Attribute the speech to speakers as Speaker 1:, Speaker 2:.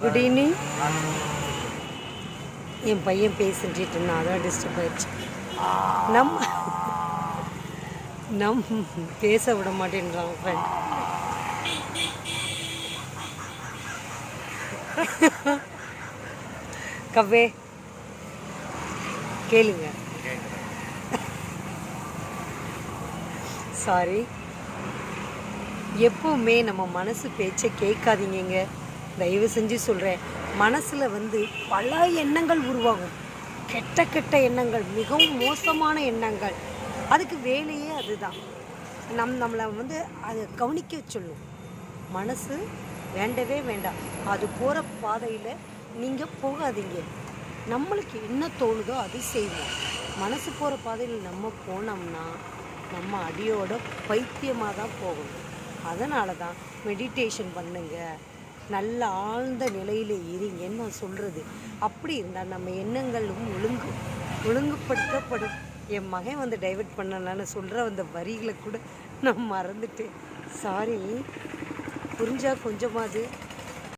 Speaker 1: Good evening. என் பையன் பேசிட்டு இருந்தான், அதான் டிஸ்டர்ப் ஆயிடுச்சு. நம் பேச விட மாட்டேன்றான் ஃப்ரெண்ட். கவ்வே கேளுங்க. சாரி. எப்போவுமே நம்ம மனசு பேச்சை கேட்காதீங்க. தயவு செஞ்சு சொல்கிறேன். மனசில் பல எண்ணங்கள் உருவாகும். கெட்ட கெட்ட எண்ணங்கள், மிகவும் மோசமான எண்ணங்கள். அதுக்கு வேலையே அதுதான். நம்மளை அதை கவனிக்க சொல்லும். மனசு வேண்டவே வேண்டாம். அது போகிற பாதையில் நீங்கள் போகாதீங்க. நம்மளுக்கு என்ன தோணுதோ அது செய்வோம். மனசு போகிற பாதையில் நம்ம போனோம்னா நம்ம அடியோட பைத்தியமாக தான் போகணும். அதனால தான் மெடிடேஷன் பண்ணுங்க, நல்ல ஆழ்ந்த நிலையில் இருங்கன்னு நான் சொல்கிறது. அப்படி இருந்தால் நம்ம எண்ணங்களும் ஒழுங்குபடுத்தப்படும். என் மகன் டைவர்ட் பண்ணலான்னு சொல்கிற அந்த வரிகளை கூட நான் மறந்துட்டேன். சாரி. புரிஞ்சா கொஞ்சமாவது